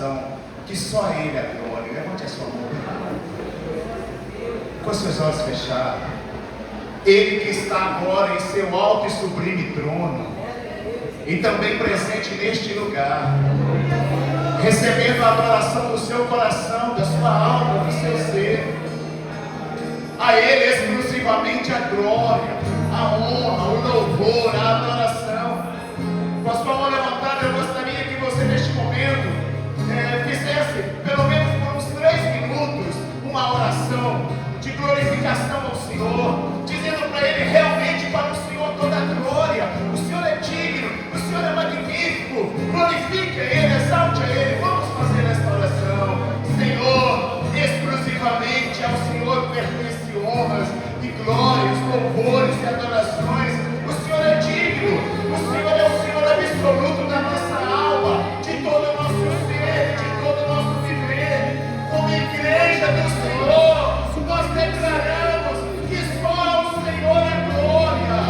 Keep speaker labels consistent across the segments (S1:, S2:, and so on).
S1: adoração que só a Ele é glória. Levante a sua mão com os seus olhos fechados. Ele que está agora em seu alto e sublime trono, e também presente neste lugar, recebendo a adoração do seu coração, da sua alma, do seu ser. A Ele exclusivamente a glória, a honra, o louvor, a adoração. Com a sua mão levantada, eu gostaria que você neste momento fizesse, pelo menos por uns 3 minutos, uma oração de glorificação ao Senhor, dizendo para Ele realmente, para o Senhor toda a glória. O Senhor é digno, o Senhor é magnífico. Glorifique a Ele, exalte a Ele. Vamos fazer esta oração. Senhor, exclusivamente ao Senhor pertence honras e glórias, louvores e adorações. O Senhor é digno, o Senhor é o Senhor absoluto da nossa alma, de todo o nosso ser, de todo o nosso viver. Como igreja do Senhor, nós declaramos que só ao Senhor é glória,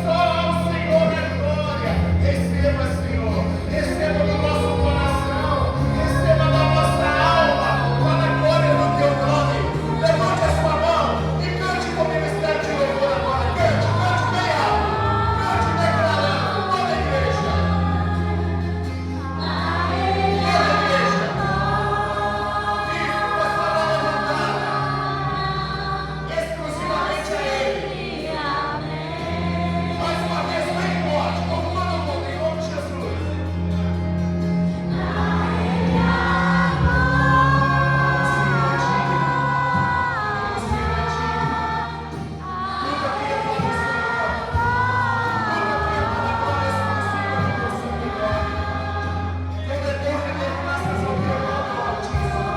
S1: só ao Senhor é glória. Receba, Senhor, receba do nosso coração, receba da nossa alma, para a glória do teu nome. Levante a sua mão e cante comigo esse canto de louvor agora. Cante, cante bem alto, cante declarando toda a igreja. Exclusivamente a Ele. Mais uma vez, bem forte, como todo mundo, em nome de Jesus. Nunca tenha todo o Senhor. Nunca tenha toda a glória exclusiva do teu santo nome. Toda eterna graças ao teu nome, Altíssimo.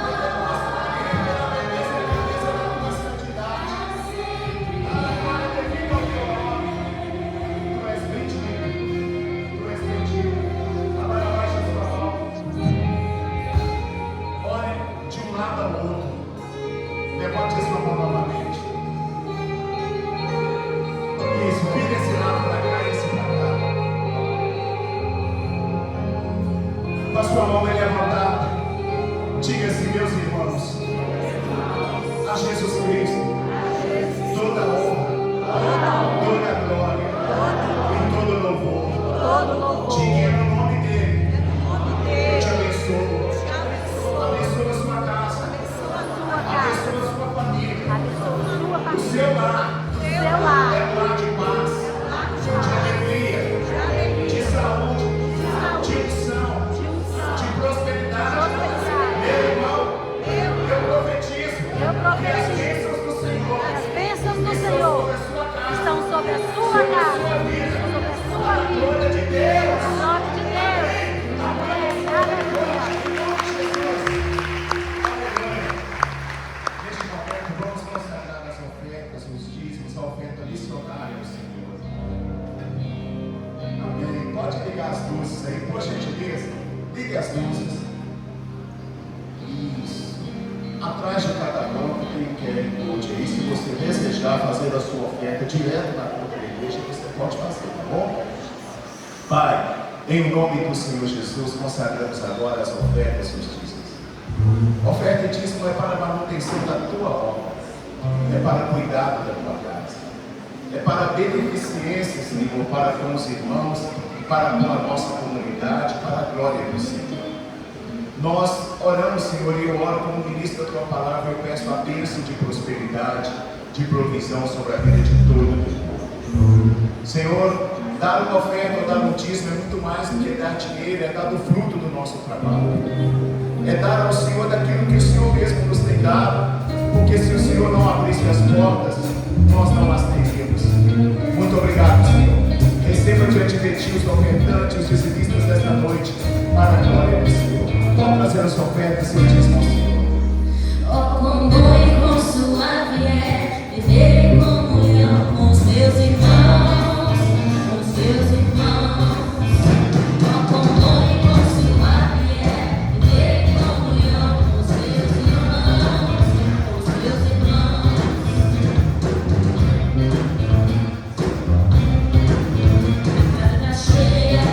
S1: Toda emoção e revela a beleza da tua santidade. A glória devida ao teu nome. Tu és bendito, tu és bendito. Agora baixa a sua mão. Ore de um lado ao outro. Levante a sua mão novamente. Isso, vira esse lado para cá e esse para cá. Com a sua mão bem levantada, diga assim: meus irmãos, a Jesus Cristo toda a honra, toda a glória e todo o louvor. Diga no nome dele. Eu te abençoo. Abençoa a sua casa, abençoa a sua família. O seu lar é um lar de paz, de alegria, de saúde, de unção, de prosperidade. Meu irmão, eu profetizo que as bênçãos do Senhor
S2: Estão sobre a sua casa,
S1: sobre a sua vida,
S2: sobre a sua
S1: a
S2: vida.
S1: glória de Deus.
S2: Em nome de Deus. Amém. Aleluia.
S1: Neste momento, vamos consagrar as ofertas, os dízimos, a oferta missionária ao Senhor. Amém. Pode ligar as luzes aí, por gentileza. Ligue as luzes. Isso. Atrás de cada banco tem um QR Code aí. Se você desejar fazer a sua oferta direto na conta da igreja, você pode fazer, tá bom? Pai, em nome do Senhor Jesus, consagramos agora as ofertas e os dízimos. Oferta e dízimo é para a manutenção da tua obra, é para cuidado da tua casa, é para a beneficência, Senhor, para com os irmãos, para com a nossa comunidade, para a glória do Senhor. Nós oramos, Senhor, e eu oro como ministro da tua palavra. Eu peço a bênção de prosperidade, de provisão sobre a vida de todo o teu povo. Senhor, dar uma oferta ou dar um dízimo é muito mais do que dar dinheiro, é dar do fruto do nosso trabalho, é dar ao Senhor daquilo que o Senhor mesmo nos tem dado, porque se o Senhor não abrisse as portas, nós não as teríamos. Muito obrigado, Senhor. Receba diante de ti os ofertantes, os dizimistas desta noite, para a glória do Senhor. Vamos trazer a sua oferta, seu dízimo, Senhor.
S3: Oh, quão bom e quão suave é viver em comunhão com os meus irmãos, com os meus irmãos. Oh, quão bom e quão suave é viver em comunhão com os meus irmãos, com os meus irmãos. Casa cheia.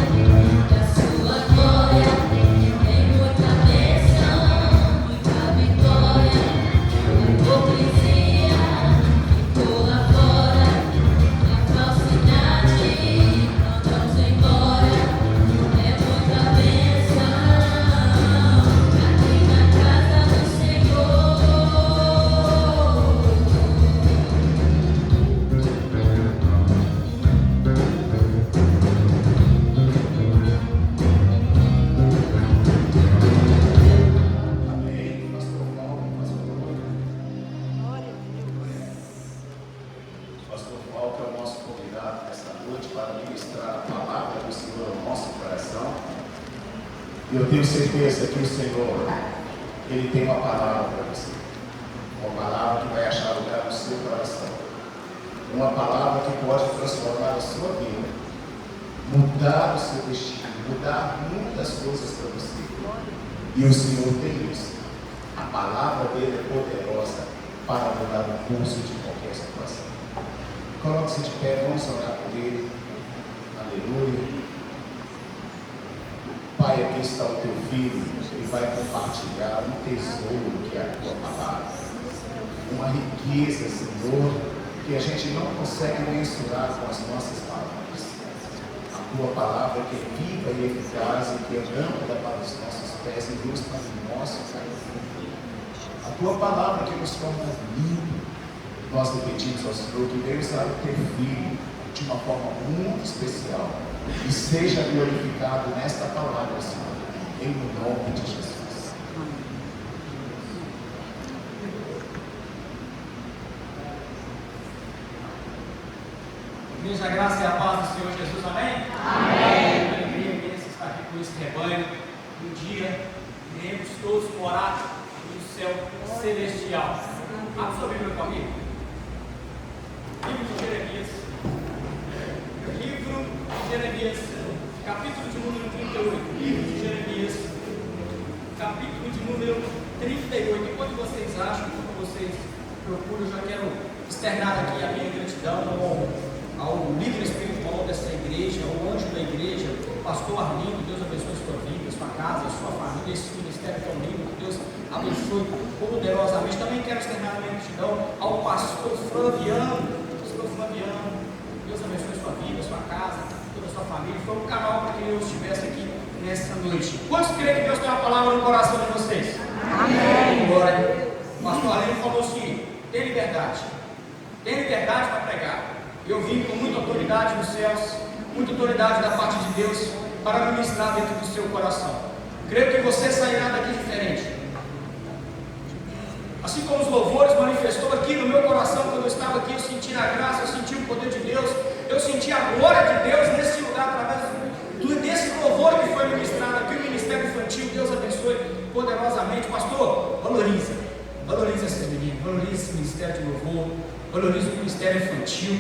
S1: E eu tenho certeza que o Senhor, Ele tem uma palavra para você. Uma palavra que vai achar lugar no seu coração. Uma palavra que pode transformar a sua vida. Mudar o seu destino. Mudar muitas coisas para você. E o Senhor tem isso. A palavra dele é poderosa para mudar o curso de qualquer situação. Coloque-se de pé, vamos orar por ele. Aleluia. Pai, aqui está o teu filho, ele vai compartilhar um tesouro que é a tua palavra. Uma riqueza, Senhor, que a gente não consegue mensurar com as nossas palavras. A tua palavra que é viva e eficaz e que é lâmpada para os nossos pés e luz para o nosso caminho. A tua palavra que nos torna limpo. Nós lhe pedimos ao Senhor que venha usar o teu filho de uma forma muito especial e seja glorificado nesta palavra, Senhor, em nome de Jesus.
S4: Igreja, a graça e a paz do Senhor Jesus, amém? Amém. A alegria imensa estar aqui com esse rebanho. Um dia iremos todos morar no céu celestial. Abra sua Bíblia comigo. Livro de Jeremias. Livro de Jeremias, capítulo de número 38. Livro de Jeremias, capítulo de número 38. Enquanto vocês acham, enquanto vocês procuram, eu já quero externar aqui a minha gratidão ao líder espiritual dessa igreja, ao anjo da igreja, pastor Arlindo. Deus abençoe sua vida, sua casa, sua família, esse ministério tão lindo, que Deus abençoe poderosamente. Também quero externar a minha gratidão ao pastor Flaviano. Deus abençoe sua vida, sua casa, toda a sua família. Foi um canal para que Deus estivesse aqui nessa noite. Quantos creem que Deus tem uma palavra no coração de vocês? Amém. Glória. O pastor Arlindo falou assim: tem liberdade para pregar. Eu vim com muita autoridade nos céus, muita autoridade da parte de Deus para ministrar dentro do seu coração. Creio que você sairá daqui diferente. Assim como os louvores manifestou aqui no meu coração, quando eu estava aqui, eu senti a graça, eu senti o poder de Deus, eu senti a glória de Deus nesse lugar, através desse louvor que foi ministrado aqui, o ministério infantil. Deus abençoe poderosamente. Pastor, valoriza esses meninos, valoriza esse ministério de louvor, valoriza o ministério infantil.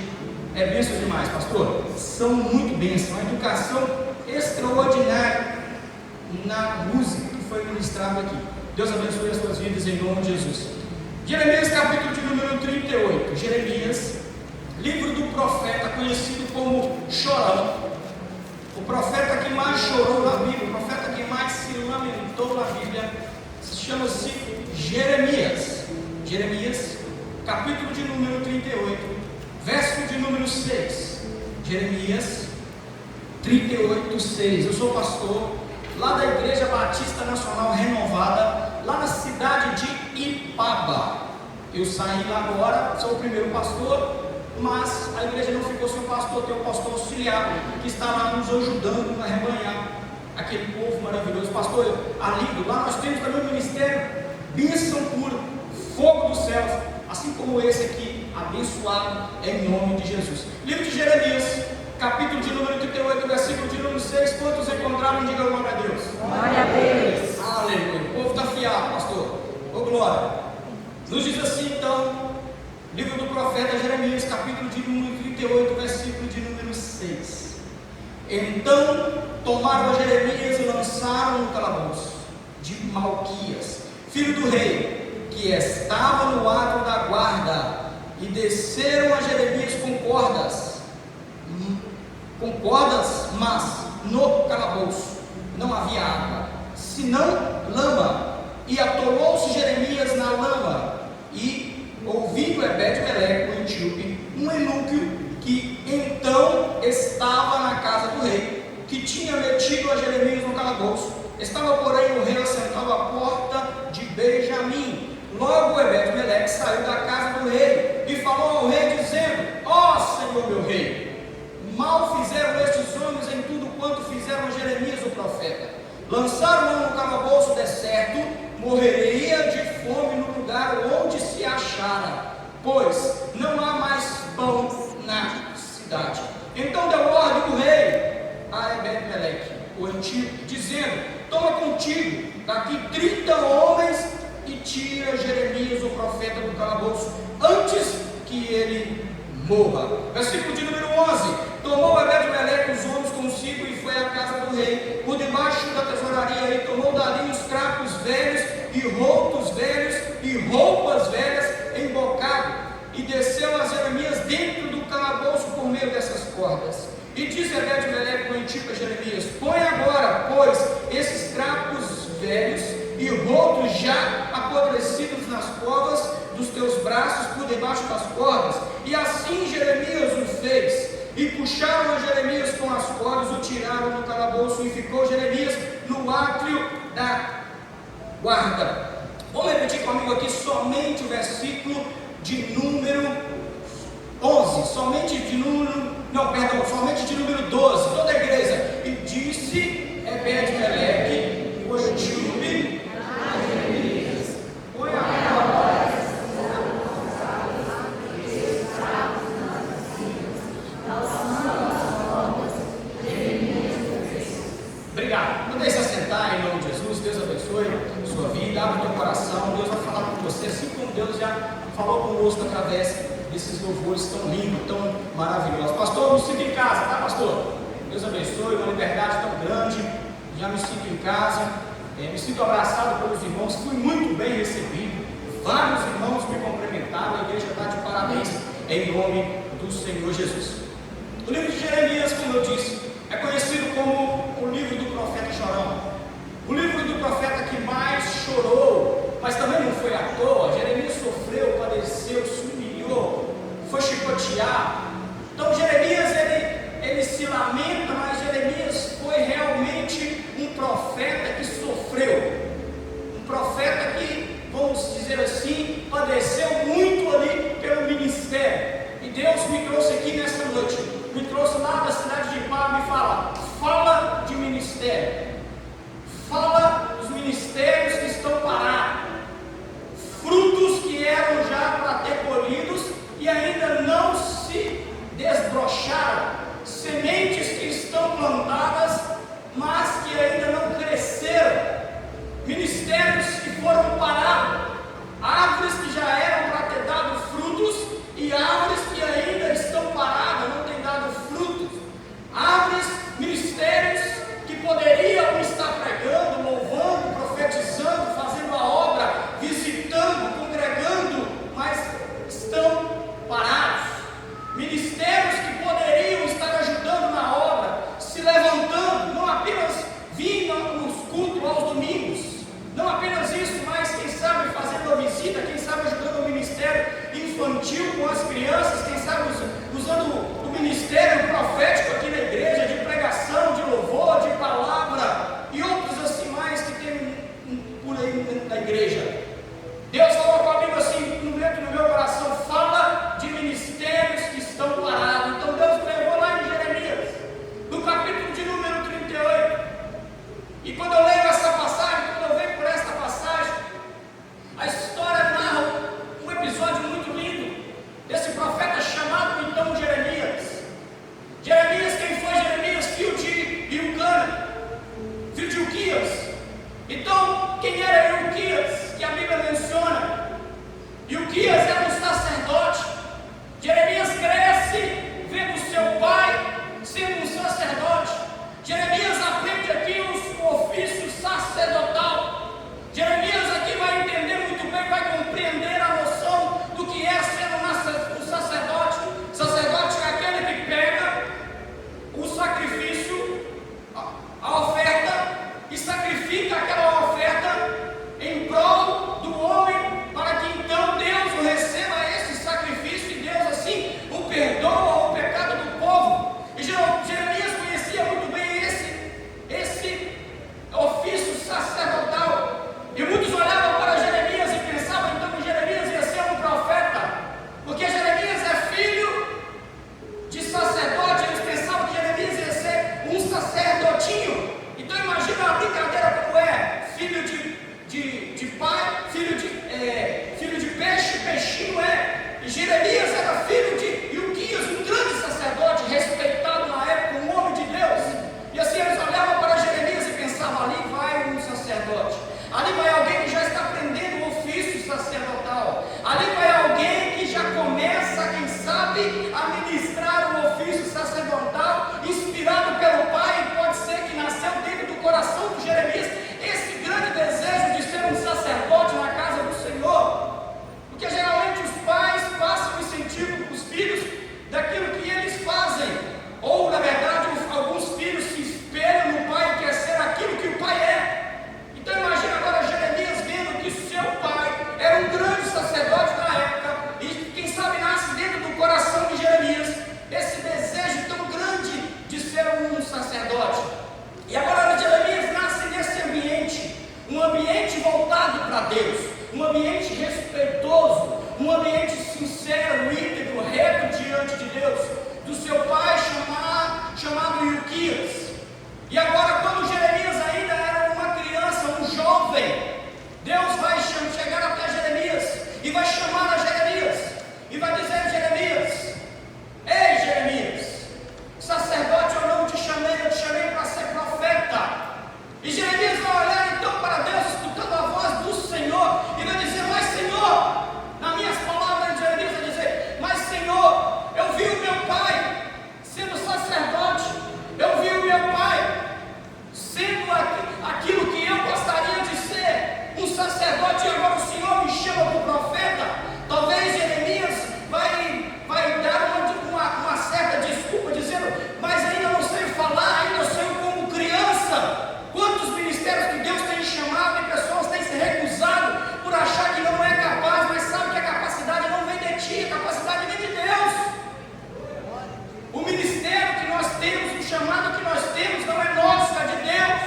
S4: É bênção demais, pastor. São muito bênçãos, uma educação extraordinária na música que foi ministrada aqui. Deus abençoe as suas vidas em nome de Jesus. Jeremias, capítulo de número 38. Jeremias, livro do profeta, conhecido como Chorão. O profeta que mais chorou na Bíblia, o profeta que mais se lamentou na Bíblia, chama-se Jeremias. Jeremias, capítulo de número 38, verso de número 6. Jeremias 38, 6. Eu sou pastor lá da Igreja Batista Nacional Renovada, lá na cidade de Ipaba. Eu saí lá agora, sou o primeiro pastor, mas a igreja não ficou sem o pastor, tem o pastor auxiliar, que está lá nos ajudando a rebanhar aquele povo maravilhoso. Pastor Arlindo, lá nós temos também um ministério, bênção pura, fogo dos céus, assim como esse aqui, abençoado em nome de Jesus. Livro de Jeremias, capítulo de número 38, versículo de número 6. Quantos encontraram? Diga glória a Deus.
S2: Glória a Deus.
S4: Aleluia. O povo está fiado, pastor. Ô glória. Nos diz assim então, livro do profeta Jeremias, capítulo de número 38, versículo de número 6. Então tomaram a Jeremias e lançaram no calabouço de Malquias, filho do rei, que estava no ato da guarda, e desceram a Jeremias com cordas, mas no calabouço não havia água, senão lama, e atolou-se Jeremias na lama. E ouvindo Ebed-Meleque, o etíope, um eunuco que então estava na casa do rei, que tinha metido a Jeremias no calabouço, estava porém o rei assentado à porta de Benjamim. Logo Ebed-Meleque saiu da casa do rei e falou ao rei, dizendo: ó Senhor meu rei, mal fizeram estes homens em tudo quanto fizeram a Jeremias o profeta. Lançaram-no no calabouço deserto, morreria de fome no lugar onde se achara, pois não há mais pão na cidade. Então deu ordem o rei a Ebed-Meleque, o antigo, dizendo: toma contigo daqui 30 homens e tira Jeremias, o profeta, do calabouço, antes que ele morra. Versículo de número 11: tomou Ebed-Meleque os homens consigo e foi à casa do rei, por debaixo da tesouraria, e tomou dali os trapos velhos e rotos velhos e roupas velhas embocado, e desceu a Jeremias dentro do calabouço por meio dessas cordas. E disse Ebed-Meleque com Antipas Jeremias: põe agora, pois, esses trapos velhos e rotos já apodrecidos nas covas dos teus braços por debaixo das cordas. E assim Jeremias o fez, e puxaram a Jeremias com as cordas, o tiraram do calabouço, e ficou Jeremias no átrio da guarda. Vamos repetir comigo aqui somente o versículo de número 11, somente de número 12, toda a igreja. E disse Ebed-Meleque o etíope: põe agora. Obrigado. Não deixe se assentar em nome de Jesus. Deus abençoe a sua vida, abre o teu coração. Deus vai falar com você, assim como Deus já falou conosco através desses louvores tão lindos, tão maravilhosos. Pastor, eu me sinto em casa, tá, pastor? Deus abençoe, uma liberdade tão grande. Já me sinto em casa, me sinto abraçado pelos irmãos, fui muito bem recebido. Vários irmãos me cumprimentaram, a igreja está de parabéns em nome do Senhor Jesus. O livro de Jeremias, como eu disse, é conhecido como o livro do profeta chorão, o livro do profeta que mais chorou, mas também não foi à toa. Jeremias sofreu, padeceu, se humilhou, foi chicoteado. Então Jeremias ele se lamenta, mas Jeremias foi realmente um profeta que sofreu, um profeta que, vamos dizer assim, padeceu muito ali pelo ministério. E Deus me trouxe aqui nessa noite, me trouxe lá da cidade de Pá, me fala de ministério, fala dos ministérios que estão parados, frutos que eram já para ter colhidos e ainda não se desbrocharam, sementes que estão plantadas, mas que ainda não cresceram, ministérios que foram parados, árvores que já eram para ter dado frutos e árvores que ainda estão paradas, não têm dado frutos, árvores, ministérios que poderiam estar pregando, louvando, profetizando, fazendo a obra, visitando, congregando, mas estão parados. Ministérios que poderiam estar ajudando na obra, se levantando, não apenas vindo nos cultos aos domingos, não apenas isso, mas quem sabe fazendo a visita, quem sabe ajudando o ministério infantil com as crianças, quem sabe usando o ministério profético aqui na igreja, de pregação, de louvor, de palavra e outros assim mais que tem por aí na igreja. Deus falou comigo assim, no meu coração, fala de ministérios que estão parados. Então Deus me levou lá em Jeremias, no capítulo de número 38. E quando eu leio essa passagem, quando eu venho por esta passagem, a história narra um episódio muito lindo desse profeta chamado então Jeremias. Jeremias, quem foi Jeremias? Filho de Eucana, filho de Uquias. Então, quem era Uquias, que a Bíblia menciona? Uquias era um sacerdote. Jeremias cresce vendo seu pai sendo um sacerdote. Jeremias aprende aqui o ofício sacerdotal. Jeremias aqui vai entender muito bem, vai compreender a noção do que é ser um sacerdote. Sacerdote é aquele que pega o sacrifício, a oferta, e sacrifica aquela oferta em prol do homem, para que então Deus o receba esse sacrifício e Deus assim o perdoa o pecado do povo. E Jeremias conhecia muito bem esse ofício sacerdotal. E muitos olhavam para Jeremias e pensavam então que Jeremias ia ser um profeta, porque Jeremias é filho de sacerdote. Eles pensavam que Jeremias ia ser um sacerdotinho. Então imagina a brincadeira como é: filho de pai, filho de peixe, peixinho é. E Jeremias era filho de Uquias, um grande sacerdote, respeitado na época, um homem de Deus. E assim eles olhavam para Jeremias e pensavam: ali vai um ambiente sincero, íntegro, reto diante de Deus, do seu pai chamado Ilquias. E agora, quando Jeremias ainda era uma criança, um jovem, Deus vai chegar até Jeremias e vai chamar a Jeremias e vai dizer a Jeremias: ei Jeremias, sacerdote eu não te chamei, eu te chamei para ser profeta. E Jeremias vai olhar então para Deus, escutando a voz do Senhor, e vai dizer: mas Senhor, nas minhas palavras, Jeremias vai dizer: mas Senhor, eu vi o meu pai sendo sacerdote, eu vi o meu pai sendo aquilo que eu gostaria de ser, um sacerdote, e agora o Senhor me chama para o profeta. Talvez Jeremias vai dar uma certa desculpa, dizendo: mas ainda não sei falar, ainda sou como criança. Quantos ministérios que Deus tem chamado e pessoas têm se recusado por achar que não é capaz, mas sabe que a capacidade não vem de ti, a capacidade vem de Deus. O ministério que nós temos, o chamado que nós temos não é nosso, é de Deus.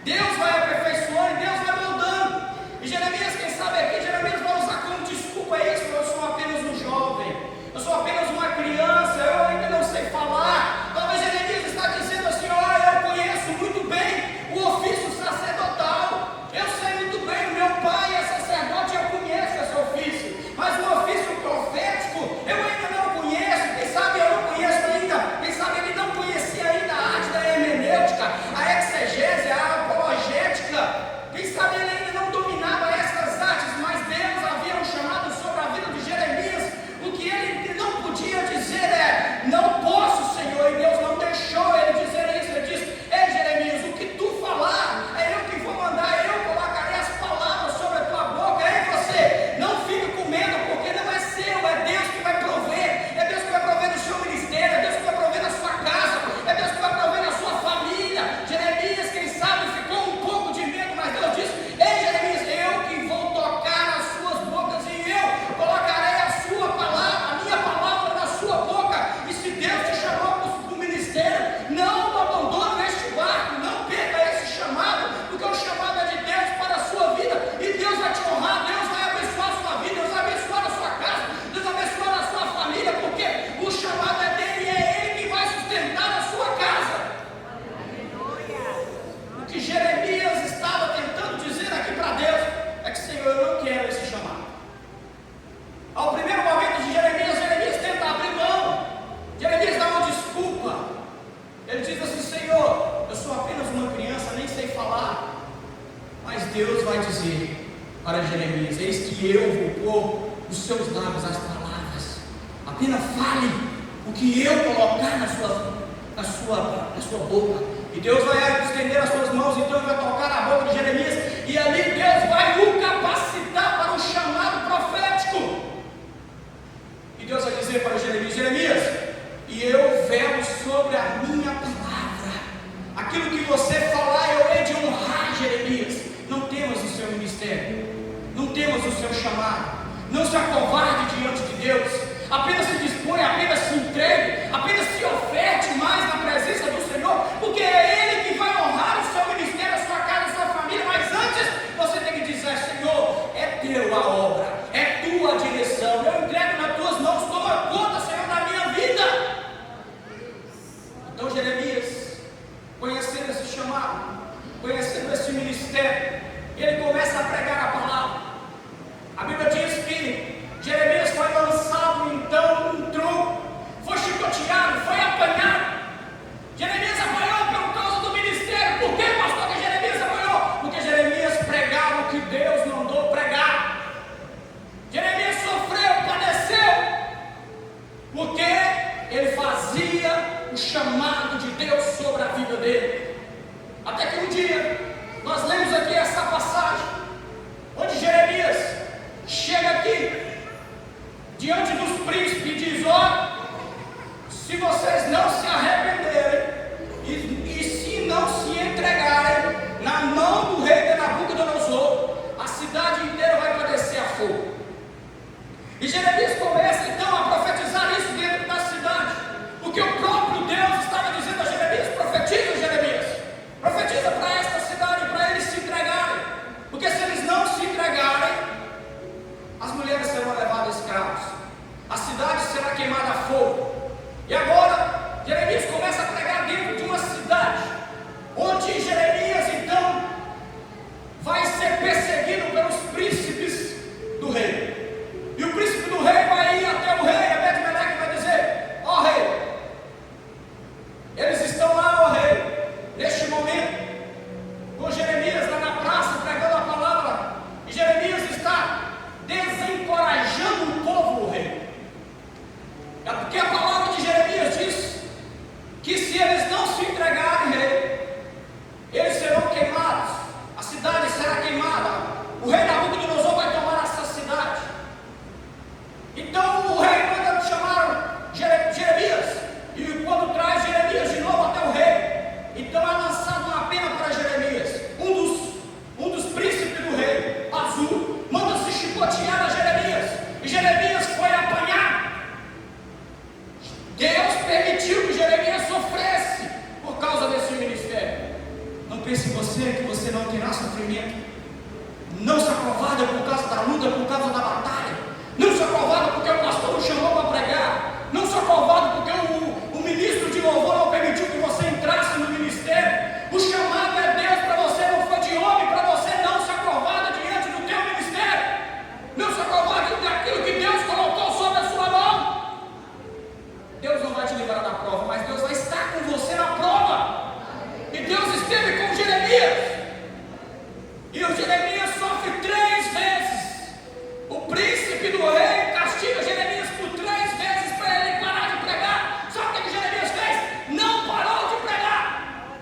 S4: Deus vai aperfeiçoando e Deus vai moldando. E Jeremias, quem sabe aqui, Jeremias vai usar como desculpa isso: eu sou apenas um jovem, eu sou apenas uma criança, eu ainda não sei falar. Talvez Jeremias está dizendo assim: olha, eu conheço muito bem o ofício sacerdotal, eu sei muito bem, o meu pai é sacerdote, eu conheço esse ofício, mas o ofício profético eu ainda não conheço. Quem sabe eu não conheço ainda, quem sabe ele não conhecia ainda a arte da hermenêutica, a exegese, a apologética. Quem sabe ele ainda não dominava essas artes, mas Deus havia um chamado sobre a vida de Jeremias. O que ele não podia dizer é: não posso, Senhor, e Deus não deixou ele dizer isso. Ele disse: ei Jeremias, o que tu falar, é eu que vou mandar, eu colocarei as palavras sobre a tua boca. Ei você, não fique com medo, porque não é seu, é Deus que vai prover, é Deus que vai prover no seu ministério, é Deus que vai prover na sua casa, é Deus que vai prover na sua família. Jeremias, quem sabe, ficou um pouco de medo, mas Deus disse: ei Jeremias, eu que vou tocar nas suas bocas e eu colocarei a sua palavra, a minha palavra na sua boca. E se Deus te chamou para o ministério, não abandone este barco, não perca esse chamado, porque o chamado é de Deus para a sua vida, e Deus vai te honrar, Deus vai abençoar a sua vida, Deus vai abençoar a sua casa, Deus vai abençoar a sua família, porque o chamado é dele e é ele que vai sustentar a sua casa. O que Jeremias estava tentando dizer aqui para Deus é que: Senhor, eu não quero esse chamado. Ao primeiro momento de Jeremias tenta abrir mão, Jeremias dá uma desculpa, ele diz assim: Senhor, eu sou apenas uma criança, nem sei falar. Mas Deus vai dizer para Jeremias: eis que eu vou pôr nos seus lábios as palavras, apenas fale o que eu colocar na sua boca. E Deus vai estender as suas mãos, então ele vai tocar na boca de Jeremias, e ali Deus vai o capacitar para o chamado profético. E Deus vai dizer para Jeremias: Jeremias, e eu velo sobre a minha palavra, aquilo que você falar eu hei de honrar. Jeremias, não temas o seu ministério, não temas o seu chamado, não se acovarde diante de Deus, apenas se dispõe, apenas se entregue, apenas se oferte mais na presença do Senhor, porque é Ele que vai honrar o seu ministério, a sua casa, a sua família. Mas antes você tem que dizer: Senhor, é teu a obra, é tua a direção, eu entrego nas tuas mãos, toma conta, Senhor, da minha vida. Então Jeremias, conhecendo esse chamado, conhecendo esse ministério, ele começa a pregar a palavra. A Bíblia diz que Jeremias foi lançado então num tronco, foi chicoteado, foi apanhado. Jeremias apanhou por causa do ministério. Por que, pastor, que Jeremias apanhou? Porque Jeremias pregava o que Deus mandou pregar. Jeremias sofreu, padeceu, porque ele fazia o chamado de Deus sobre a vida dele. Até que um dia, nós lemos aqui essa passagem, onde Jeremias chega aqui diante dos príncipes e diz: ó, se vocês não se arrependerem e se não se entregarem na mão do rei de Nabucodonosor, a cidade inteira vai padecer a fogo. E Jeremias começa então a profetizar isso dentro da cidade, porque o próprio Deus estava dizendo a Jeremias: profetiza, Jeremias, profetiza para esta cidade, para eles se entregarem, porque se eles não se entregarem, as mulheres serão levadas escravas. Então o rei manda chamar Jeremias, e quando traz Jeremias de novo até o rei, então é lançado uma pena para Jeremias. Um dos príncipes do rei, Azul, manda se chicotear a Jeremias, e Jeremias foi apanhar. Deus permitiu que Jeremias sofresse por causa desse ministério. Não pense em você que você não terá sofrimento. Não se acovarde por causa da luta, por causa da batalha. Não se acovarde porque o pastor o chamou para pregar. Não se acovarde porque o ministro de louvor não permitiu que você entrasse no ministério. O chamado é Deus para você, não foi de homem para você. Não se acovarde diante do teu ministério. Não se acovarde daquilo que Deus colocou sobre a sua mão. Deus não vai te livrar da prova, mas Deus vai estar com você na prova. E Deus esteve com Jeremias. E o Jeremias sofre 3 vezes. O príncipe do rei castiga Jeremias por 3 vezes para ele parar de pregar. Sabe o que Jeremias fez? Não parou de pregar.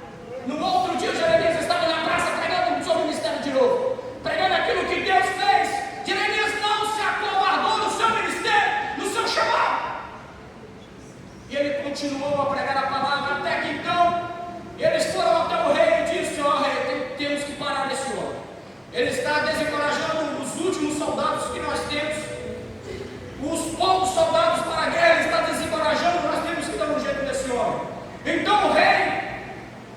S4: No outro dia, Jeremias estava na praça pregando sobre o ministério de novo, pregando aquilo que Deus fez. Jeremias não se acovardou no seu ministério, no seu chamado. E ele continuou a pregar a palavra até que então eles foram até o rei e disse: ó rei, temos que parar esse homem. Ele está desencorajando os últimos soldados que nós temos. Os poucos soldados para a guerra, ele está desencorajando. Nós temos que dar um jeito nesse homem. Então o rei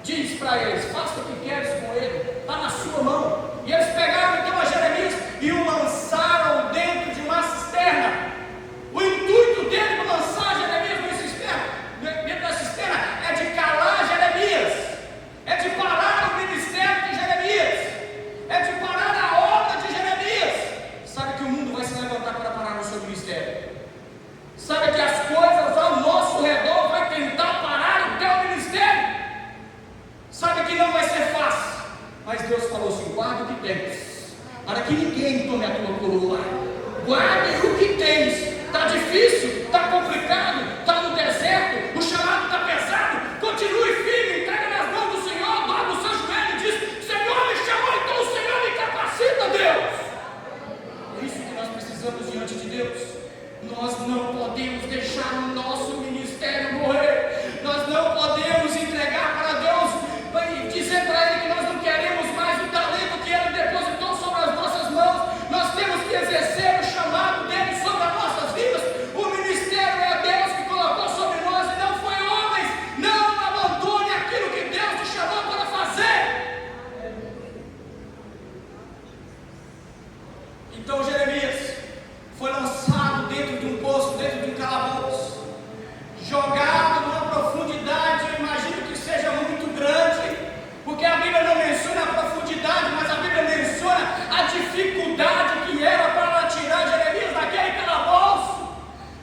S4: diz para eles: faça o que queres com ele, está na sua mão. E eles pegaram então a Jeremias e o lançaram dentro de uma cisterna. O intuito dele de lançar Jeremias dentro da cisterna é de calar Jeremias, é de parar o ministério de Jeremias, é de parar a obra de Jeremias. Sabe que o mundo vai se levantar para parar o seu ministério. Sabe que as coisas ao nosso redor vai tentar parar o teu ministério. Sabe que não vai ser fácil, mas Deus falou assim: guarda o que tens, para que ninguém tome a tua coroa. Guarde o que tens. Está difícil, está complicado, está no deserto, o chamado está pesado. Continue firme, entrega nas mãos do Senhor, dobra o seu joelho e diz: Senhor me chamou, então o Senhor me capacita, Deus. É isso que nós precisamos diante de Deus. Nós não podemos deixar o nosso ministério morrer. Nós não podemos entregar para Deus e dizer para Ele que nós não queremos mais o talento que Ele depositou sobre as nossas mãos. Nós temos que exercer o chamado dele sobre as nossas vidas. O ministério é Deus que colocou sobre nós e não foi homens. Não abandone aquilo que Deus te chamou para fazer. Então Jeremias foi lançado dentro de um poço, dentro de um calabouço, jogado numa profundidade, eu imagino que seja muito grande, porque a Bíblia não menciona a profundidade, mas a Bíblia menciona a dificuldade que era para tirar Jeremias daquele calabouço.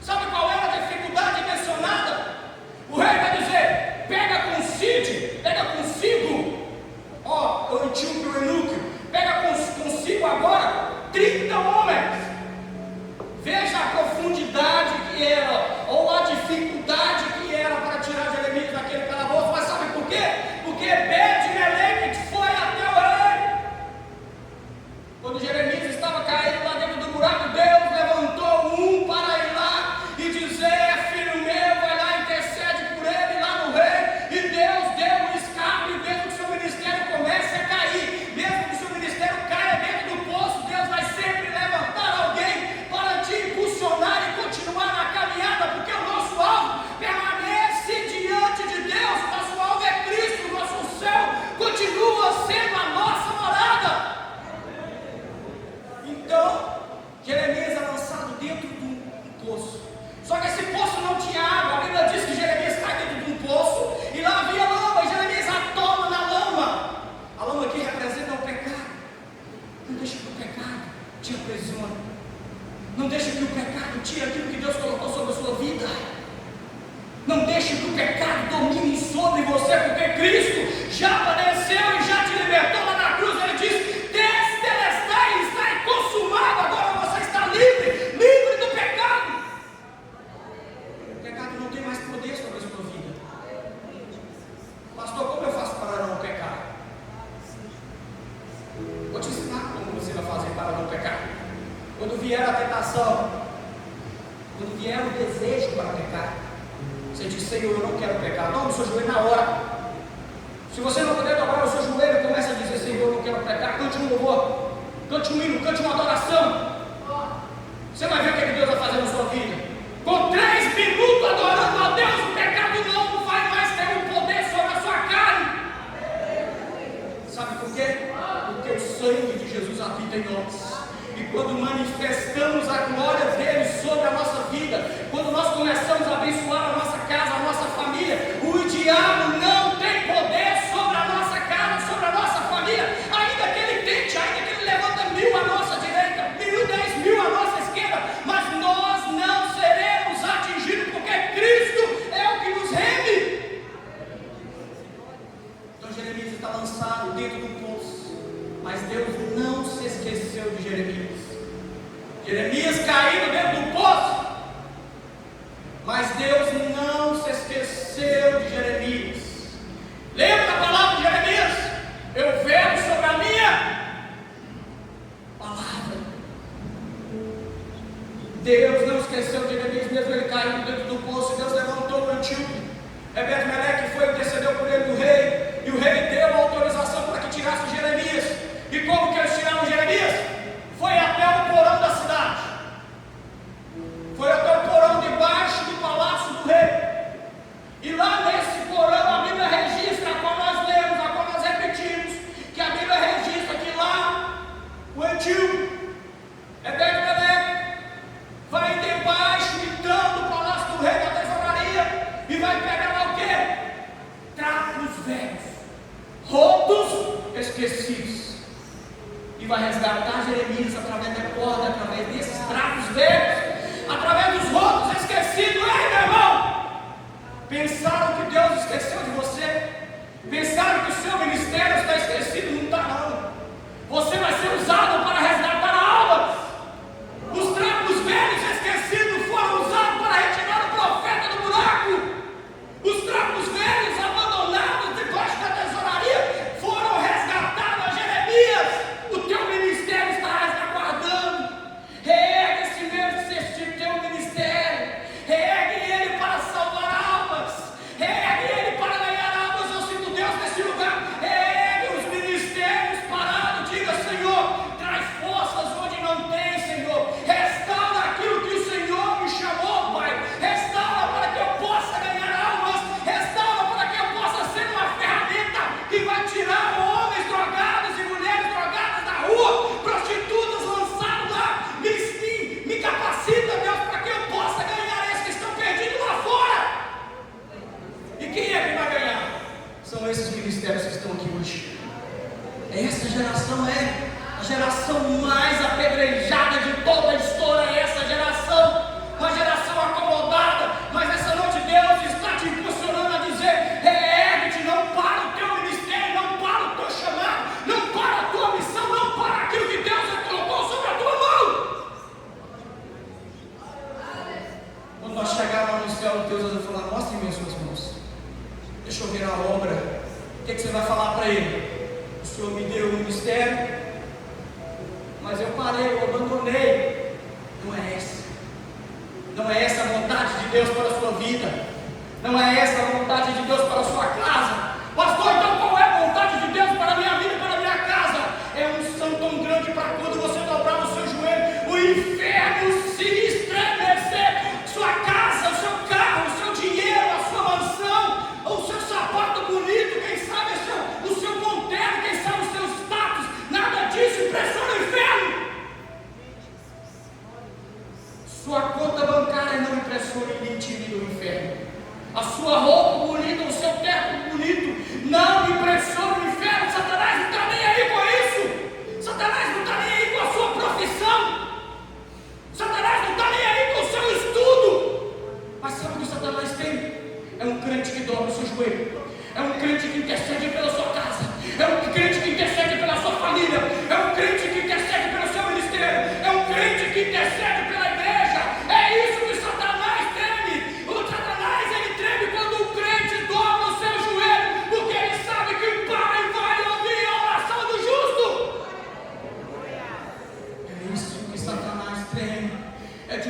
S4: Sabe qual era a dificuldade mencionada? O rei vai dizer: pega consigo, ó, o etíope, o eunuco, pega consigo agora 30 homens. Veja a profundidade que era, ou a dificuldade que era para tirar Jeremias daquele calabouço. Mas sabe por quê? Porque Ebed-Meleque foi até o rei. Quando Jeremias estava caído lá dentro do buraco, Deus levantou um para ir lá e dizer: filho meu, vai lá, intercede por ele lá no rei. E Deus deu um escape, mesmo que o seu ministério comece a cair, mesmo que o seu ministério caia dentro do poço, Deus vai sempre levantar alguém para te impulsionar e continuar na caminhada, porque o nosso alvo permanece diante de Deus. O nosso alvo é Cristo, o nosso céu continua sendo a nossa morada. Então, Jeremias é lançado dentro de um poço. Só que esse poço não tinha água. A Bíblia diz que Jeremias cai dentro de um poço e lá havia lama, e Jeremias atoma na lama. A lama aqui representa o pecado. Não deixe que o pecado te aprisione. Não deixe que o pecado tire aquilo que Deus colocou sobre a sua vida. Não deixe que o pecado domine sobre você, porque Cristo já padeceu e já te libertou lá na cruz. Ele diz: Tetelestai, está consumado, agora você está livre do pecado. O pecado não tem mais poder sobre a sua vida. Pastor, como eu faço para não pecar? Vou te ensinar como você vai fazer para não pecar. Quando vier a tentação, Quando vier o desejo para pecar, você diz: Senhor, eu não quero pecar. Dobra o seu joelho na hora. Se você não puder dobrar o seu joelho, começa a dizer: Senhor, eu não quero pecar. Cante um louvor, cante um hino, cante uma adoração. Você vai ver o que Deus vai fazer na sua vida. Com 3 minutos adorando a Deus, o pecado não vai mais ter um poder sobre a sua carne. Sabe por quê? Porque o sangue de Jesus habita em nós. E quando manifestamos a glória dele sobre a nossa vida, quando nós começamos a abençoar a nossa casa, a nossa família, o diabo não tem poder sobre a nossa casa, sobre a nossa família, ainda que ele tente, ainda que ele levanta 1000 à nossa direita, 10.000 à nossa esquerda, mas nós não seremos atingidos, porque Cristo é o que nos reme. Então Jeremias está lançado dentro do poço, mas Deus não se esqueceu de Jeremias. Jeremias caiu dentro do poço, mas Deus não se esqueceu de Jeremias. Lembra a palavra de Jeremias? Eu velo sobre a minha palavra. Deus não esqueceu de Jeremias, mesmo ele caindo dentro do poço. Deus levantou o antídoto. Ebed-Meleque foi e intercedeu por ele do rei, e o rei deu a autorização para que tirasse Jeremias. E como que eles tiraram Jeremias? Foi até o porão da cidade, foi até o porão debaixo do palácio do rei, e lá nesse porão a Bíblia registra, a qual nós lemos, a qual nós repetimos, que a Bíblia registra que lá o antigo Ebed-Meleque vai debaixo então do palácio do rei, da tesouraria, e vai pegar lá o quê? Trapos velhos, rotos, esquecidos, e vai resgatar Jeremias através da corda, através desses trapos velhos, através dos rotos esquecidos. Ei, meu irmão, pensaram que Deus esqueceu de você? Pensaram que o seu ministério está esquecido? Não está não. Você vai ser usado para resgatar almas. Os trapos velhos esquecidos foram usados para retirar o profeta do buraco. Os trapos velhos abandonados debaixo da tesouraria foram resgatados a Jeremias. O teu ministério está aguardando. Reergue esse teu ministério. Reergue ele para salvar almas. Reergue ele para ganhar almas. Eu sinto Deus nesse lugar. Reergue os ministérios parados. Diga: Senhor, traz forças onde não tem, Senhor. Restaura aquilo que o Senhor me chamou, Pai. Restaura para que eu possa ganhar almas. Restaura para que eu possa ser uma ferramenta que vai tirar homens drogados e mulheres drogadas da rua, prostitutas lançadas lá. Me capacita, Deus, para que eu possa ganhar esses que estão perdidos lá fora. E quem é que vai ganhar? São esses ministérios que estão aqui hoje. Essa geração é a geração mais apedrejada de toda a história. É essa geração, uma geração acomodada. Mas essa noite Deus está te impulsionando a dizer: reergue-te, não para o teu ministério, não para o teu chamado, não para a tua missão, não para aquilo que Deus colocou sobre a tua mão. Quando nós chegarmos lá no céu, Deus vai falar: mostre-me as suas mãos, deixa eu ver a obra. O que você vai falar para ele? O Senhor me deu o ministério, mas eu parei, eu abandonei. Não é essa. Não é essa a vontade de Deus para a sua vida. Não é essa a vontade de Deus para a sua casa. Pastor, então qual é a vontade de Deus para a minha vida e para a minha casa? É um unção tão grande para quando você dobrar o seu joelho, o inferno se estremecer. Sua casa, o seu carro, o seu dinheiro, a sua mansão, o seu sapato bonito, quem sabe o seu monteiro, quem sabe o seu status, nada disso impressiona o inferno. Sua conta bancária não impressiona e intimida o inferno. A sua roupa bonita, o seu teto bonito não impressiona o inferno. Satanás não está nem aí com isso. Satanás não está nem aí com a sua profissão. Satanás não está nem aí com o seu estudo. Mas sabe o que Satanás tem? É um crente que dobra o seu joelho. É um crente que intercede pela sua casa. É um crente que intercede pela sua família. É um crente que intercede pelo seu ministério. É um crente que intercede pela igreja. É isso que Satanás treme. O Satanás, ele treme quando o crente dobra o seu joelho, porque ele sabe que o Pai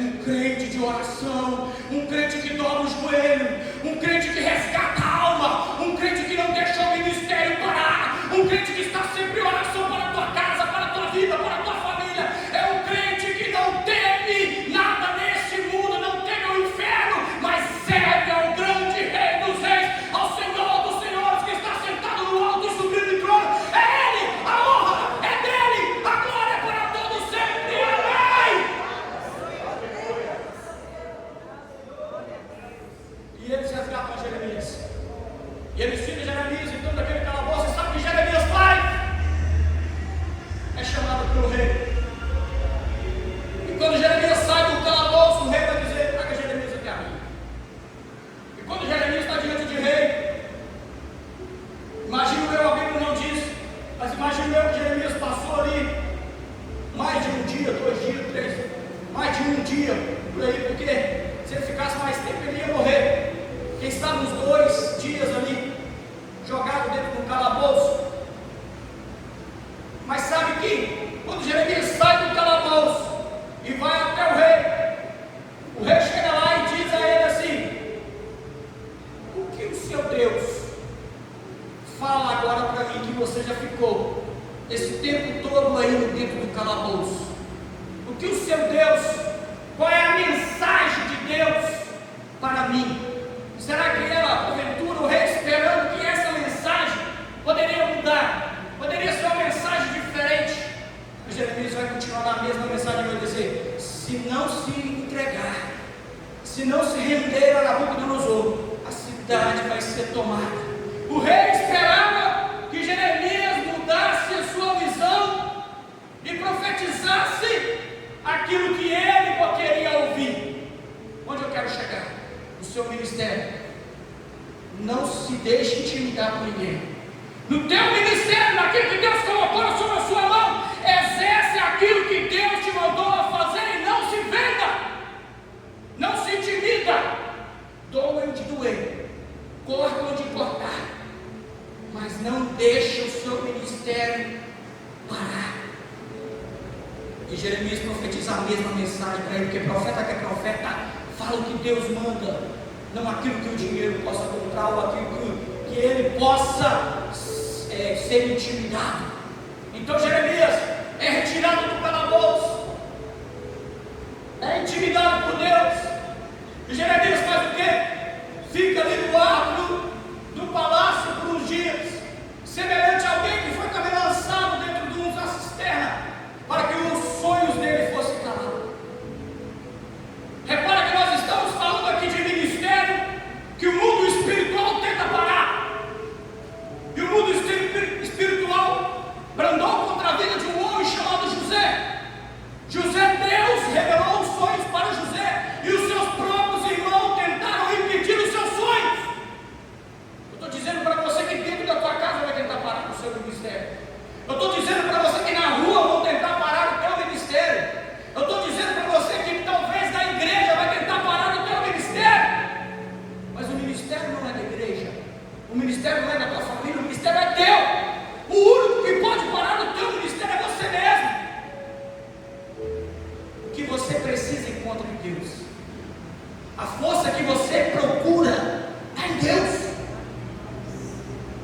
S4: um crente de oração, um crente que dobra o joelho, um crente que resgata a alma, um crente que não deixa o ministério parar, um crente que está sempre em oração para a tua casa, para a tua vida, para a tua família. É um crente que não teme nada neste mundo, não teme o inferno, mas serve ao grande Rei dos Reis, ao Senhor dos Senhores, que está sentado no alto e sublime trono. É Ele, a honra é dele, a glória é para todos sempre. Amém. E eles resgatam Jeremias. E eles tiram Jeremias então daquele calabouço. E sabe o que Jeremias faz? É chamado pelo rei. E quando Jeremias sai do calabouço, o rei vai dizer: traga Jeremias até a mim. E quando Jeremias está diante de rei, imagino eu, a Bíblia não diz, mas imagino eu que Jeremias passou ali mais de um dia, 2 dias, 3, mais de um dia por aí, porque se ele ficasse mais tempo ele ia morrer. Quem sabe uns 2 dias ali, jogado dentro do calabouço. Mas sabe que quando Jeremias sai do calabouço e vai até o rei chega lá e diz a ele assim: o que o seu Deus fala agora para mim, que você já ficou esse tempo todo aí dentro do calabouço? O que o seu Deus, qual é a mensagem de Deus para mim? Será que era, porventura, o rei esperando que essa mensagem poderia mudar, poderia ser uma mensagem diferente? Mas Jeremias vai continuar na mesma mensagem e vai dizer: se não se entregar, se não se render a Nabucodonosor, a cidade vai ser tomada. O rei esperava que Jeremias mudasse a sua visão e profetizasse aquilo que ele queria ouvir. Onde eu quero chegar? No seu ministério, não se deixe intimidar por ninguém. No teu ministério, naquilo que Deus colocou sobre a sua mão, exerce aquilo que Deus te mandou a fazer e não se venda, não se intimida. Doa onde doer, corta onde cortar, mas não deixe o seu ministério parar. E Jeremias profetiza a mesma mensagem para ele, porque profeta que é profeta fala o que Deus manda, não aquilo que o dinheiro possa comprar ou aquilo que ele possa ser intimidado. Então Jeremias é retirado do calabouço, é intimidado por Deus. E Jeremias faz o quê? Fica ali no átrio do palácio por uns dias, semelhante a alguém que foi também lançado dentro de uma cisterna, para que os sonhos dele fossem calados. Repara que nós estamos falando aqui de ministério que o mundo espiritual tenta parar. E o mundo espiritual brandou contra a vida de um homem chamado José. Deus revelou os sonhos para José, e os seus próprios irmãos tentaram impedir os seus sonhos. Eu estou dizendo para você que dentro da tua casa vai tentar parar o seu ministério. Eu estou dizendo para você que na rua vão tentar parar o teu ministério. Eu estou dizendo para você que talvez na igreja vai tentar parar o teu ministério. Mas o ministério não é da igreja, o ministério não é da tua família, o ministério é teu. O único que pode parar o teu ministério é você mesmo. O que você precisa encontra em Deus. A força que você procura é em Deus.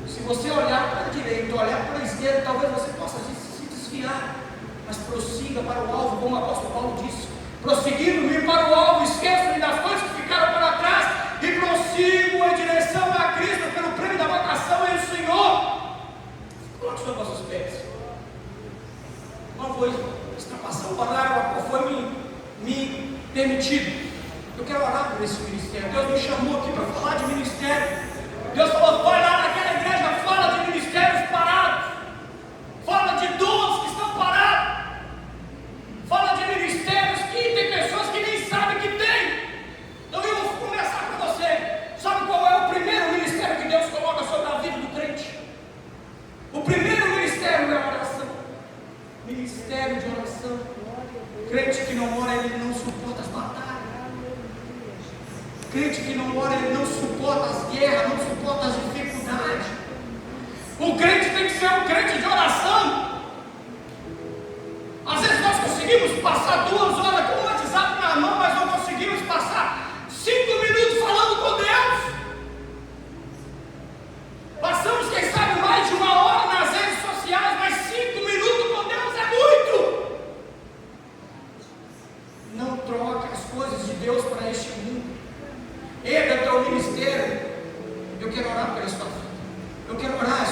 S4: Se você olhar para a direita, olhar para a esquerda, talvez você possa se desviar, mas prossiga para o alvo, como o apóstolo Paulo disse: prosseguindo-me para o alvo, esqueço-me das coisas que ficaram para trás e prossigo em direção a Cristo, pelo prêmio da vocação em o Senhor. Coloque sobre os vossos pés. Não foi extrapassar o horário, foi me permitido. Eu quero orar por esse ministério. Deus me chamou aqui para falar de ministério. Deus falou: vai lá naquela igreja, fala de ministérios parados, fala de dons que estão parados, fala de ministérios que tem pessoas que nem sabem que tem. Então eu vou começar com você. Sabe qual é o primeiro ministério que Deus coloca sobre a vida do crente? O primeiro ministério é a oração. Ministério de oração. Crente que não ora, ele não suporta as batalhas. Crente que não ora, ele não suporta as guerras, não suporta as dificuldades. O crente tem que ser um crente de oração. Às vezes nós conseguimos passar 2 horas com o WhatsApp na mão, mas Deus para este mundo. Erga teu ministério. Eu quero orar pela sua vida. Eu quero orar,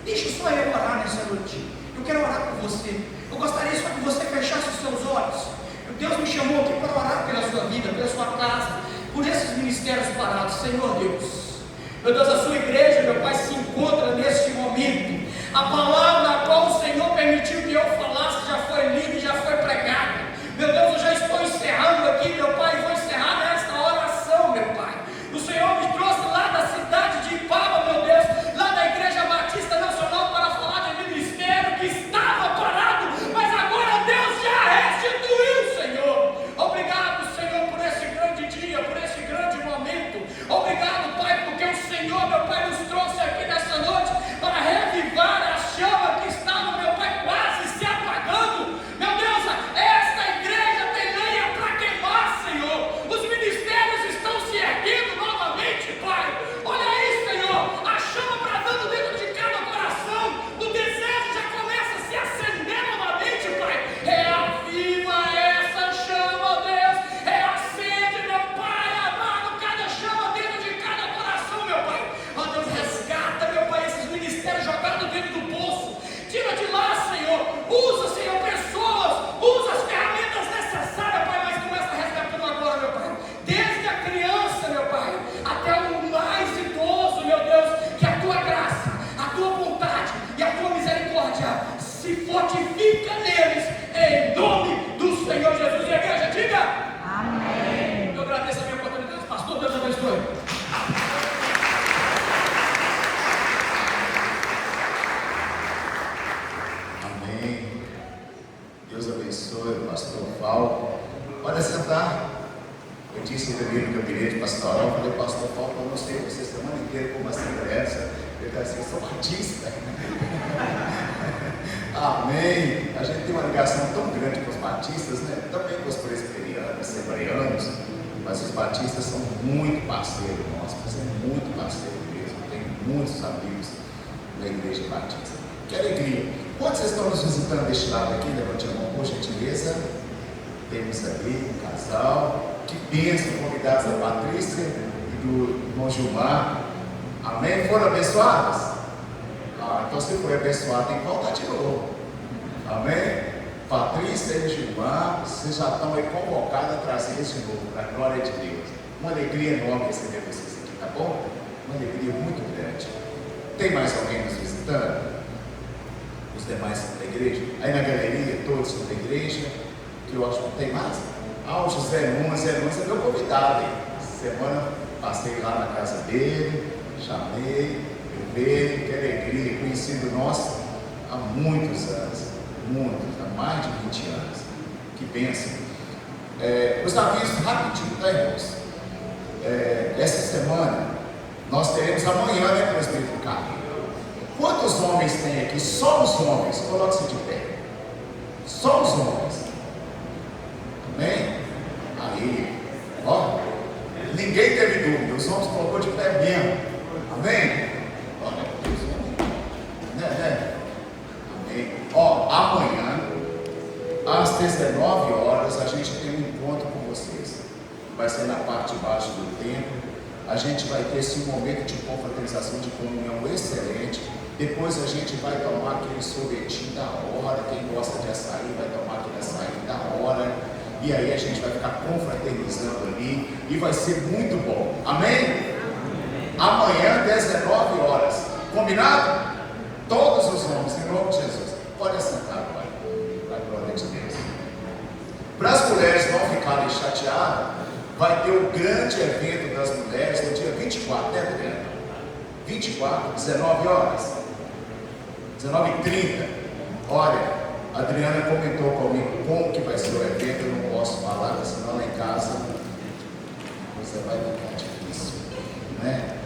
S4: deixa só eu orar nessa noite. Eu quero orar por você. Eu gostaria só que você fechasse os seus olhos. Deus me chamou aqui para orar pela sua vida, pela sua casa, por esses ministérios parados. Senhor Deus, meu Deus, a sua igreja, meu Pai, se encontra neste momento. A palavra na qual o Senhor permitiu que eu falasse já foi lida e já foi pregada. Meu Deus, eu já estou encerrando aqui, meu Pai, e vou encerrar nesta oração, meu Pai. O Senhor me trouxe lá da cidade de Ipaba, meu Deus, lá da Igreja Batista Nacional, para falar de ministério que estava parado, mas agora Deus já restituiu, Senhor. Obrigado, Senhor, por esse grande dia, por esse grande momento. Obrigado, Pai, porque o Senhor, meu Pai, nos trouxe aqui nesta noite para revivar a chama que estava, meu Pai, quase se apagando. Meu Deus, esta igreja tem lenha para queimar, Senhor. Os ministérios estão se erguendo novamente, Pai. Olha aí, Senhor, a chama bradando dentro de cada coração. O desejo já começa a se acender novamente, Pai. Reaviva essa chama, Deus. Reacende, meu Pai amado, cada chama dentro de cada coração, meu Pai. Ó Deus, resgata, meu Pai, esses ministérios jogados dentro do poço. Tira de lá, Senhor. Usa, Senhor, pessoas. Usa as ferramentas necessárias, Pai, mas começa resgatando agora, meu Pai. Desde a criança, meu Pai, até o mais idoso, meu Deus, que a tua graça, a tua vontade e a tua misericórdia se fortifica neles, em nome do Senhor Jesus. E a igreja diga amém. Eu agradeço a minha oportunidade, pastor. Deus abençoe.
S1: Amém. Deus abençoe, pastor Paulo. Pode sentar. Eu disse também no gabinete pastoral, falei, pastor Paulo, eu não sei você semana inteira como assim essa. Ele está assim, eu sou batista. Amém. A gente tem uma ligação tão grande com os batistas, né? Também com os presbiterianos, assembleianos, mas os batistas são muito parceiros nossos, mas é muito parceiro mesmo. Tem muitos amigos da igreja batista. Que alegria. Quando vocês estão nos visitando deste lado aqui, levante a mão, por gentileza. Temos ali um casal. Que bênção, convidados da Patrícia e do irmão Gilmar. Amém? Foram abençoados? Então se for abençoado, tem que voltar de novo. Amém? Patrícia e Gilmar, vocês já estão aí convocados a trazer isso de novo, para a glória de Deus. Uma alegria enorme receber vocês aqui, tá bom? Uma alegria muito grande. Tem mais alguém nos visitando? Os demais são da igreja? Aí na galeria, todos são da igreja? Que eu acho que não tem mais? O José Nunes é meu convidado, hein? Semana passei lá na casa dele, chamei, eu veio, que alegria, conhecido nosso há muitos anos, há mais de 20 anos. Que bênção. Os avisos rapidinho, tá, irmãos? Essa semana nós teremos amanhã, né, presbítero Carlos? Quantos homens tem aqui? Só os homens, coloque-se de pé. Só os homens. Amém? Aí, ó, ninguém teve dúvida, os homens colocou de pé mesmo. Amém? Olha, né? Amém? Ó, amanhã, às 19 horas, a gente tem um encontro com vocês. Vai ser na parte de baixo do templo. A gente vai ter esse momento de confraternização, de comunhão excelente. Depois a gente vai tomar aquele sorvetinho da hora. Quem gosta de açaí vai tomar aquele açaí da hora. E aí a gente vai ficar confraternizando ali. E vai ser muito bom. Amém? Amanhã, 19 horas. Combinado? Todos os homens, em nome de Jesus. Pode assentar agora. Para a glória de Deus. Para as mulheres não ficarem chateadas, vai ter o grande evento das mulheres no dia 24, né, Adriana? 24, 19 horas. 19h30. Olha, a Adriana comentou comigo como que vai ser o evento. Eu não posso falar, senão lá em casa você vai ficar difícil, né?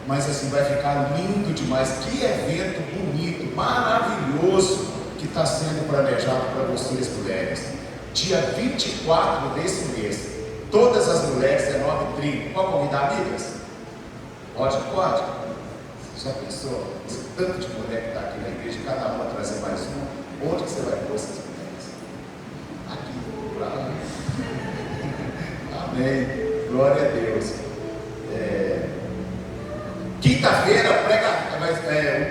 S1: Mas assim, vai ficar lindo demais. Que evento bonito, maravilhoso que está sendo planejado para vocês, mulheres. Dia 24 desse mês. Todas as mulheres, 19h30. Pode convidar amigas? Pode? Você já pensou? Esse tanto de mulher que está aqui na igreja, cada uma trazer mais uma. Onde que você vai pôr essas mulheres? Aqui, lá. Amém. Glória a Deus. Quinta-feira prega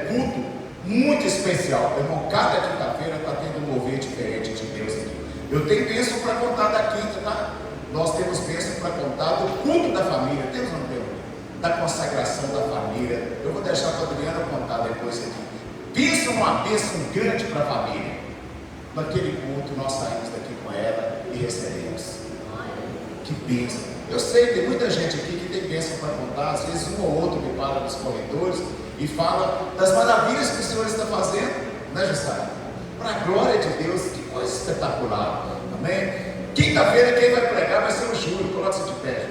S1: um culto muito especial. Irmão, cada quinta-feira está tendo um mover diferente de Deus aqui. Eu tenho bênção para contar da quinta, tá? Nós temos bênção para contar do culto da família. Temos ou não temos? Da consagração da família. Eu vou deixar para a Adriana contar depois aqui. Pensa uma bênção grande para a família. Naquele culto nós saímos daqui com ela e recebemos. Que bênção. Eu sei, tem muita gente aqui que tem bênção para contar. Às vezes um ou outro me para nos corredores e fala das maravilhas que o Senhor está fazendo, né, Jussara? Para a glória de Deus, que coisa espetacular. Amém? Quinta-feira quem vai pregar vai ser o Júlio. Coloque-se de pé.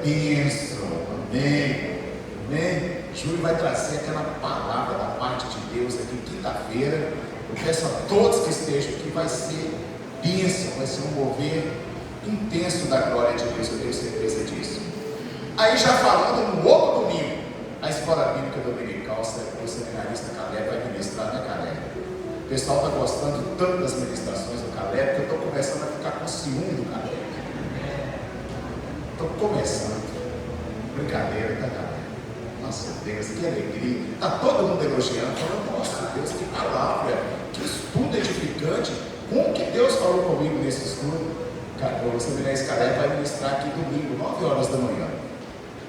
S1: Bênção. Amém. Amém. Júlio vai trazer aquela palavra da parte de Deus aqui quinta-feira. Eu peço a todos que estejam aqui, vai ser bênção, vai ser um mover intenso da glória de Deus, eu tenho certeza disso. Aí já falando no outro domingo, a escola bíblica dominical, o seminarista Caleb vai ministrar, né, Caleb? O pessoal está gostando tanto das ministrações do Caleb que eu estou começando a ficar com ciúme do Caleb. Estou começando. Brincadeira, tá, Caleb? Nossa Deus, que alegria. Está todo mundo elogiando, falando, nossa Deus, que palavra, que estudo edificante. Como que Deus falou comigo nesse estudo? O seminarista Caleb vai ministrar aqui domingo, 9 horas da manhã.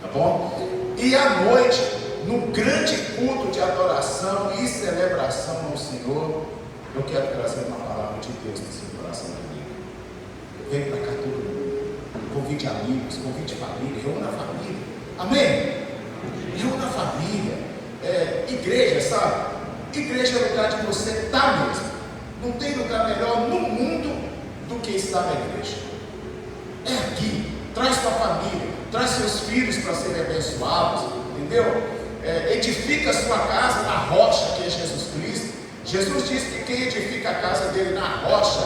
S1: Tá bom? E à noite, no grande culto de adoração e celebração ao Senhor, eu quero trazer uma palavra de Deus no seu coração comigo. Vem para cá todo mundo. Convide amigos, convide família, reúna a família. Amém? Reúna a família. Igreja, sabe? Igreja é lugar de você estar mesmo. Não tem lugar melhor no mundo do que estar na igreja. É aqui. Traz sua família, traz seus filhos para serem abençoados, entendeu? Edifica a sua casa na rocha que é Jesus Cristo. Jesus disse que quem edifica a casa dele na rocha,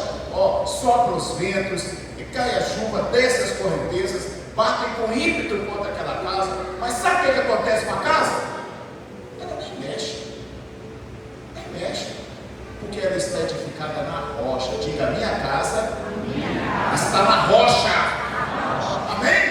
S1: sopra os ventos, e cai a chuva, desce as correntezas, batem com ímpeto contra aquela casa. Mas sabe o que acontece com a casa? Ela nem mexe. Nem mexe. Porque ela está edificada na rocha. Diga, minha casa está na rocha. Amém?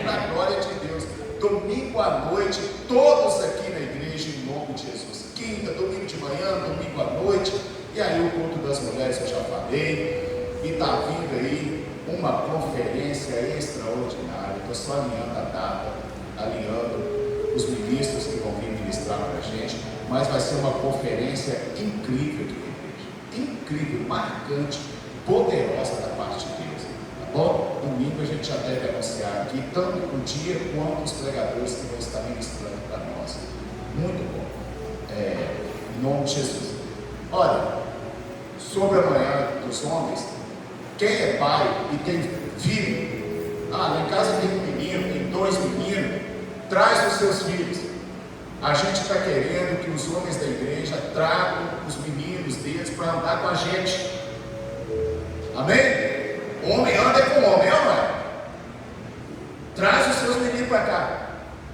S1: Para a glória de Deus. Domingo à noite, todos aqui na igreja, em nome de Jesus. Quinta, domingo de manhã, domingo à noite. E aí o culto das mulheres eu já falei. E está vindo aí uma conferência extraordinária. Estou só alinhando a data, alinhando os ministros que vão vir ministrar para a gente. Mas vai ser uma conferência incrível aqui na igreja. Incrível, marcante, poderosa da parte de Deus. Tá bom? Domingo a gente já deve anunciar aqui, tanto o dia quanto os pregadores que vão estar ministrando para nós. Muito bom. Em nome de Jesus. Olha, sobre a manhã dos homens, quem é pai e tem filho, lá em casa tem um menino, tem 2 meninos, traz os seus filhos. A gente está querendo que os homens da igreja tragam os meninos deles para andar com a gente. Amém? Homem anda com homem, não é? Traz os seus meninos para cá.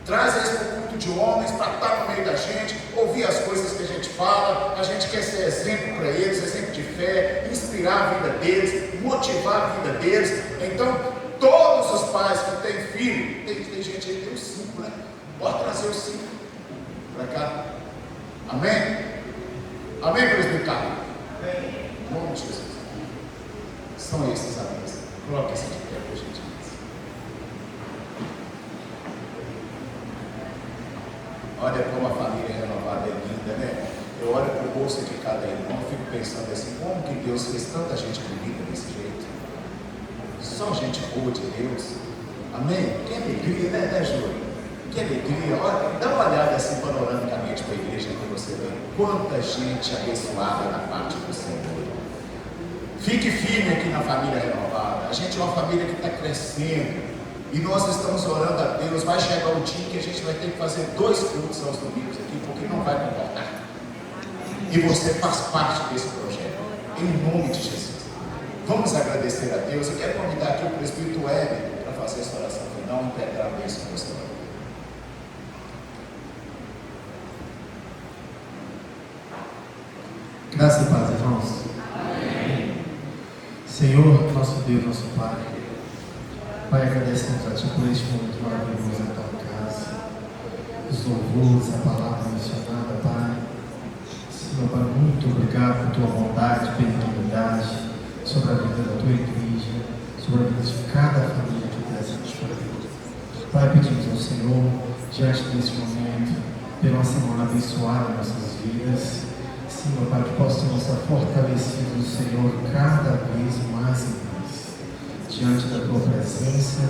S1: Traz eles para o culto de homens, para estar no meio da gente, ouvir as coisas que a gente fala. A gente quer ser exemplo para eles, exemplo de fé, inspirar a vida deles, motivar a vida deles. Então, todos os pais que têm filho, tem gente aí que tem os 5, né? Pode trazer os 5 para cá. Amém? Amém, presbitário? Amém. Em nome de Jesus. São esses amigos. Coloque-se de pé, por gentileza. Olha como a família renovada é linda, né? Eu olho para o rosto de cada irmão e fico pensando assim, como que Deus fez tanta gente bonita desse jeito? Só gente boa de Deus. Amém? Que alegria, né, Júlio? Que alegria. Olha, dá uma olhada assim panoramicamente para a igreja que você vê. Quanta gente abençoada na parte do Senhor. Fique firme aqui na família renovada. A gente é uma família que está crescendo. E nós estamos orando a Deus. Vai chegar o dia que a gente vai ter que fazer 2 cultos aos domingos aqui, porque não vai comportar. E você faz parte desse projeto. Em nome de Jesus. Vamos agradecer a Deus. Eu quero convidar aqui o presbítero Hélio para fazer essa oração final e integrar a bênção do Senhor.
S5: Graças e paz, irmãos. Amém. Senhor, nosso Deus, nosso Pai, Pai, agradecemos a Ti por este momento maravilhoso na Tua casa. Os louvores, a palavra mencionada, Pai. Senhor, Pai, muito obrigado por Tua bondade, benignidade sobre a vida da Tua igreja, sobre a vida de cada família que dessa história. Pai, pedimos ao Senhor, diante desse momento, pela semana abençoada em nossas vidas, Senhor, Pai, que possamos estar fortalecidos no Senhor cada vez mais e mais, diante da Tua presença,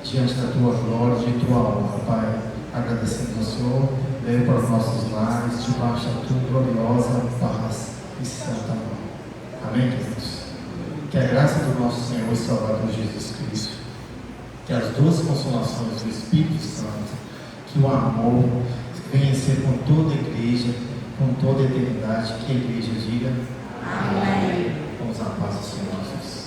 S5: diante da Tua glória e de Tua honra, Pai, agradecendo ao Senhor, leve para os nossos lares, debaixo da Tua gloriosa paz e santa mão. Amém, queridos? Que a graça do nosso Senhor e Salvador Jesus Cristo, que as duas consolações do Espírito Santo, que o amor venha ser com toda a igreja, com toda a eternidade, que a igreja diga amém. Vamos à paz do Senhor Jesus.